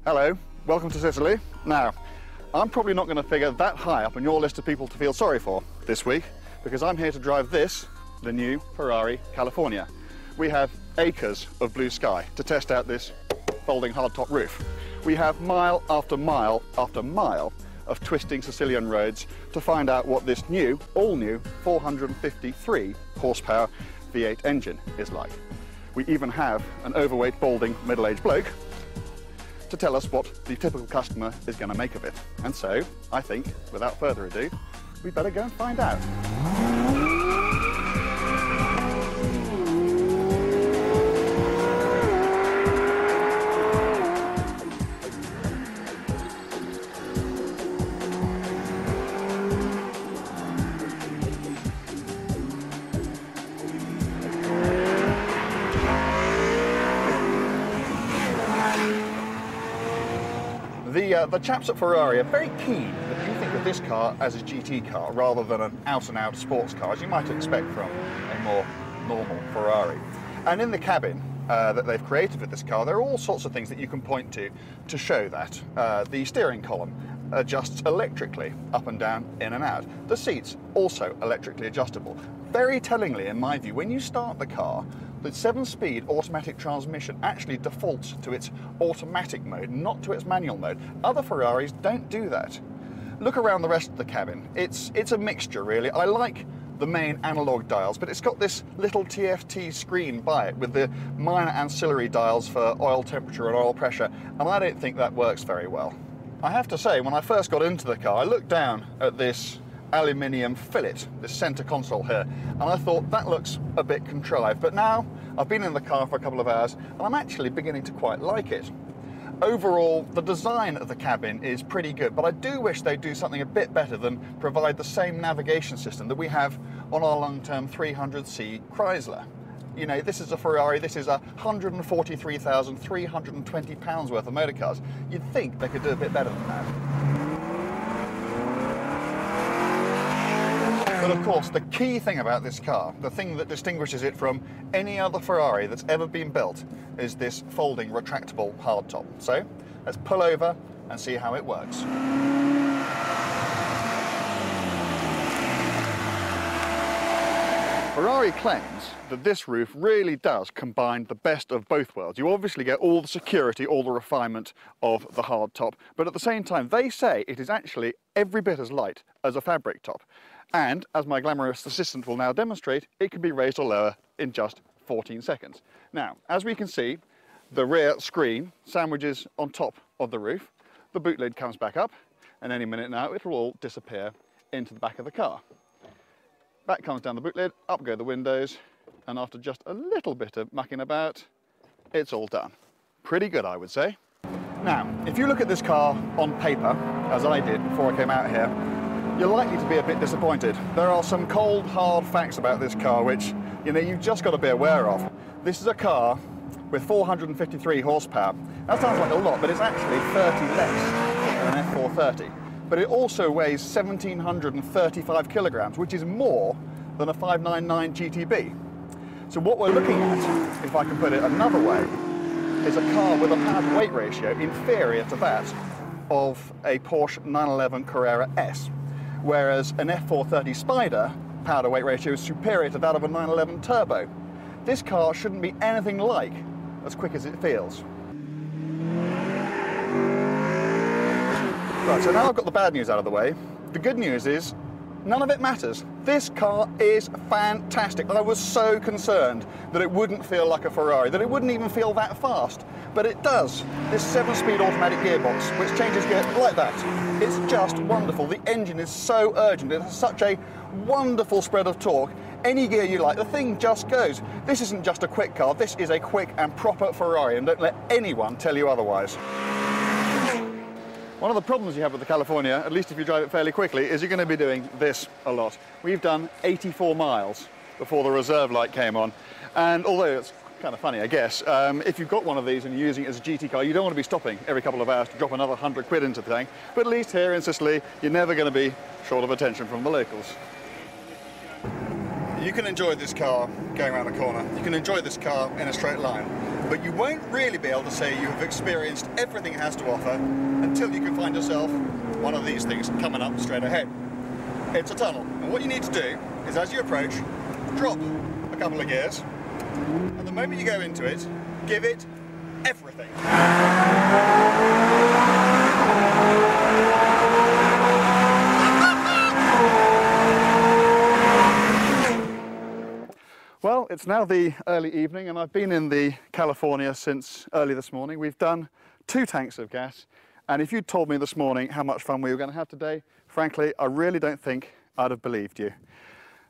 Hello, welcome to Sicily. Now, I'm probably not going to figure that high up on your list of people to feel sorry for this week, because I'm here to drive this, the new Ferrari California. We have acres of blue sky to test out this folding hardtop roof. We have mile after mile after mile of twisting Sicilian roads to find out what this new, all-new 453 horsepower V8 engine is like. We even have an overweight, balding, middle-aged bloke to tell us what the typical customer is going to make of it. And so, I think, without further ado, we better go and find out. The chaps at Ferrari are very keen that you think of this car as a GT car rather than an out-and-out sports car, as you might expect from a more normal Ferrari. And in the cabin that they've created with this car, there are all sorts of things that you can point to show that. The steering column adjusts electrically up and down, in and out. The seats also electrically adjustable. Very tellingly, in my view, when you start the car, the 7-speed automatic transmission actually defaults to its automatic mode, not to its manual mode. Other Ferraris don't do that. Look around the rest of the cabin. It's a mixture, really. I like the main analog dials, but it's got this little TFT screen by it with the minor ancillary dials for oil temperature and oil pressure, and I don't think that works very well. I have to say, when I first got into the car, I looked down at this aluminium fillet, this centre console here, and I thought that looks a bit contrived, but now I've been in the car for a couple of hours and I'm actually beginning to quite like it. Overall, the design of the cabin is pretty good, but I do wish they'd do something a bit better than provide the same navigation system that we have on our long-term 300C Chrysler. You know, this is a Ferrari, this is 143,320 pounds worth of motor cars. You'd think they could do a bit better than that. But of course, the key thing about this car, the thing that distinguishes it from any other Ferrari that's ever been built, is this folding, retractable hardtop. So, let's pull over and see how it works. Ferrari claims that this roof really does combine the best of both worlds. You obviously get all the security, all the refinement of the hardtop, but at the same time, they say it is actually every bit as light as a fabric top. And, as my glamorous assistant will now demonstrate, it can be raised or lower in just 14 seconds. Now, as we can see, the rear screen sandwiches on top of the roof, the boot lid comes back up, and any minute now it will all disappear into the back of the car. Back comes down the boot lid, up go the windows, and after just a little bit of mucking about, it's all done. Pretty good, I would say. Now, if you look at this car on paper, as I did before I came out here, you're likely to be a bit disappointed. There are some cold, hard facts about this car which, you know, you've just got to be aware of. This is a car with 453 horsepower. That sounds like a lot, but it's actually 30 less than an F430. But it also weighs 1,735 kilograms, which is more than a 599 GTB. So what we're looking at, if I can put it another way, is a car with a power-to-weight ratio inferior to that of a Porsche 911 Carrera S. Whereas an F430 Spider power-to-weight ratio is superior to that of a 911 Turbo. This car shouldn't be anything like as quick as it feels. Right, so now I've got the bad news out of the way. The good news is, none of it matters. This car is fantastic. I was so concerned that it wouldn't feel like a Ferrari, that it wouldn't even feel that fast. But it does. This 7-speed automatic gearbox, which changes gear like that. It's just wonderful. The engine is so urgent. It has such a wonderful spread of torque. Any gear you like, the thing just goes. This isn't just a quick car. This is a quick and proper Ferrari, and don't let anyone tell you otherwise. One of the problems you have with the California, at least if you drive it fairly quickly, is you're going to be doing this a lot. We've done 84 miles before the reserve light came on, and although it's kind of funny, I guess, if you've got one of these and you're using it as a GT car, you don't want to be stopping every couple of hours to drop another 100 quid into the thing, but at least here in Sicily, you're never going to be short of attention from the locals. You can enjoy this car going around the corner. You can enjoy this car in a straight line. But you won't really be able to say you have experienced everything it has to offer until you can find yourself one of these things coming up straight ahead. It's a tunnel. And what you need to do is, as you approach, drop a couple of gears. And the moment you go into it, give it everything. Well, it's now the early evening and I've been in the California since early this morning. We've done 2 tanks of gas, and if you'd told me this morning how much fun we were going to have today, frankly, I really don't think I'd have believed you.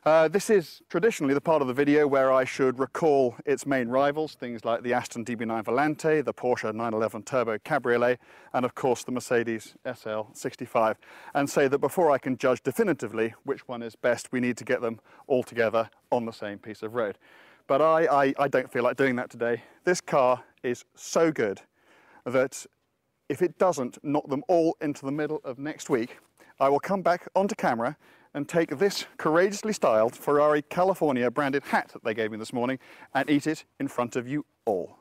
This is traditionally the part of the video where I should recall its main rivals, things like the Aston DB9 Volante, the Porsche 911 Turbo Cabriolet, and of course the Mercedes SL65, and say that before I can judge definitively which one is best, we need to get them all together on the same piece of road. But I don't feel like doing that today. This car is so good that if it doesn't knock them all into the middle of next week, I will come back onto camera and take this courageously styled Ferrari California branded hat that they gave me this morning and eat it in front of you all.